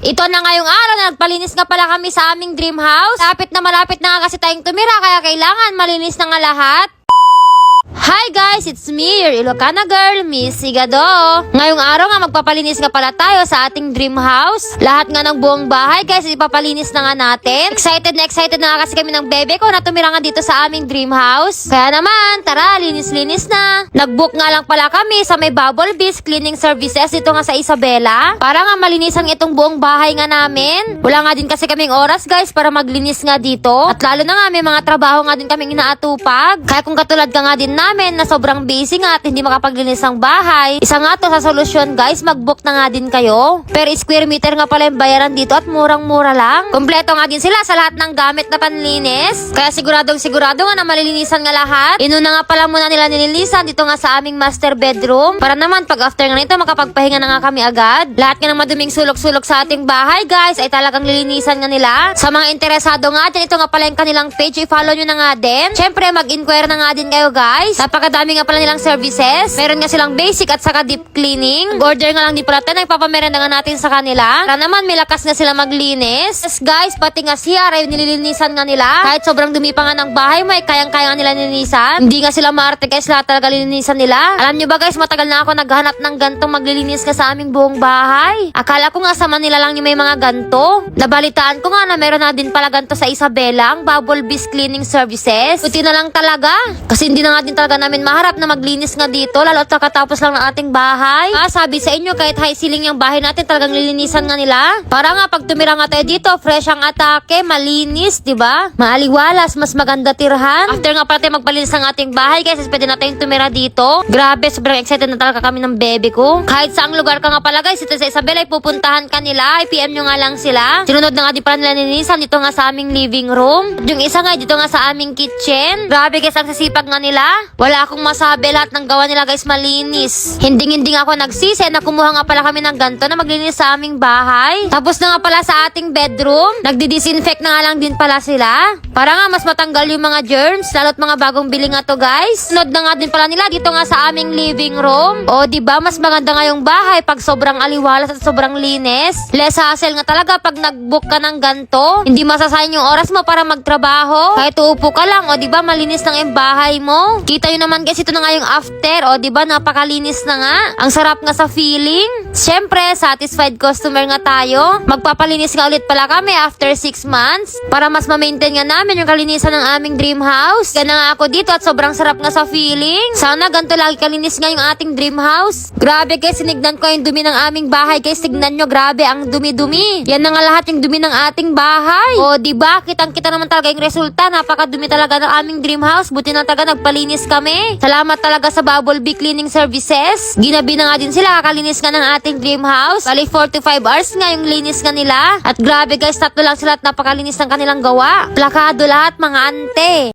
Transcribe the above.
Ito na ngayong araw na nagpalinis nga pala kami sa aming dream house. Malapit na nga kasi tayong tumira kaya kailangan malinis na nga lahat. Hi guys, it's me, your Ilocana girl, Miss Sigado. Ngayong araw nga magpapalinis nga pala tayo sa ating dream house. Lahat nga ng buong bahay guys, ipapalinis na nga natin. Excited na nga kasi kami ng bebe ko na tumira nga dito sa aming dream house. Kaya naman, tara, linis-linis na. Nag-book nga lang pala kami sa may Bubble Bees Cleaning Services dito nga sa Isabela. Para nga malinisan itong buong bahay nga namin. Wala nga din kasi kaming oras guys para maglinis nga dito. At lalo na nga may mga trabaho nga din kaming inaatupag. Kaya kung katulad ka nga din namin na sobrang busy nga at hindi makapaglinis ng bahay, isa nga to sa solusyon guys, mag-book na nga din kayo. Per square meter nga pala yung bayaran dito at murang-mura lang. Kompleto nga din sila sa lahat ng gamit na panlinis. Kaya sigurado nga na malilinisan nga lahat. Inuna nga pala muna nila nililisan dito nga sa aming master bedroom. Para naman pag after nga nito makapagpahinga na nga kami agad. Lahat nga ng maduming sulok-sulok sa ating bahay guys ay talagang lilinisan nga nila. Sa mga interesado nga dyan, ito nga pala yung kanilang page, i-follow nyo na nga din. Syempre mag-inquire na nga din kayo guys. Napakadami nga pala nilang services. Meron nga silang basic at saka deep cleaning. Order nga lang din pala tayo, nagpapamerenda nga natin sa kanila. Para naman may lakas nga sila maglinis. Yes guys, pati nga CR ay nililinisan nga nila. Kahit sobrang dumi pa nga ng bahay mo ay kayang-kaya nga nila nilinisan. Hindi nga sila maarte guys, lahat talaga lilinisan nila. Alam nyo ba guys, matagal na ako naghanap ng gantong maglilinis ka sa aming buong bahay. Akala ko nga sa Manila lang yung may mga ganto. Nabalitaan ko nga na meron na din pala ganto sa Isabela, ang Bubble Bees Cleaning Services. Buti na lang talaga. Kasi hindi na nga din talaga namin maharap na maglinis nga dito, lalo at kakatapos lang ng ating bahay. Sabi sa inyo, kahit high ceiling yung bahay natin, talagang lilinisan nga nila. Para nga pag tumira nga tayo dito, fresh ang atake, malinis, diba? Maaliwalas, mas maganda tirhan. After nga pala tayo magpalinis ng ating bahay, guys, pwede na tayong tumira dito. Grabe, sobrang excited na talaga kami ng bebe ko. Kahit saang lugar ka nga pala guys, ito sa Isabela, ay pupuntahan ka nila, i-PM nyo nga lang sila. Sinunod na nga din pala nila nilinisan dito nga sa aming living room. Yung isa nga dito nga sa aming kitchen. Grabe guys, ang sisipag nga nila. Wala akong masabi, lahat ng gawa nila guys malinis. Hindi ako nagsisi na kumuha nga pala kami ng ganto na maglinis sa aming bahay. Tapos na nga pala sa ating bedroom, nagdi-disinfect na nga lang din pala sila. Para nga mas matanggal yung mga germs, lalo't mga bagong bili nga to guys. Sunod na nga din pala nila dito nga sa aming living room. O diba, mas maganda nga yung bahay pag sobrang aliwalas at sobrang linis. Less hassle nga talaga pag nag-book ka ng ganto. Hindi masasayang yung oras mo para magtrabaho. Kahit uupo ka lang, o diba, malinis lang yung bahay mo. Kita nyo naman guys, ito na nga yung after. O diba, napakalinis na nga. Ang sarap nga sa feeling. Siyempre, satisfied customer nga tayo. Magpapalinis nga ulit pala kami after 6 months. Para mas ma-maintain nga namin yung kalinisan ng aming dream house. Kaya na nga ako dito at sobrang sarap nga sa feeling. Sana ganito lagi kalinis nga yung ating dream house. Grabe guys, sinignan ko yung dumi ng aming bahay. Guys, tignan nyo, grabe ang dumi-dumi. Yan na nga lahat yung dumi ng ating bahay. O diba, kitang-kita naman talaga yung resulta. Napakadumi talaga ng aming dream house. Buti na talaga nagpalinis kami. Salamat talaga sa Bubble Bee Cleaning Services. Ginabi na nga din sila, kakalinis nga ng ating dream house. Bali 4 to 5 hours nga yung linis nga nila. At grabe guys, tatlo lang sila at napakalinis ng kanilang gawa. Plakado lahat mga ante.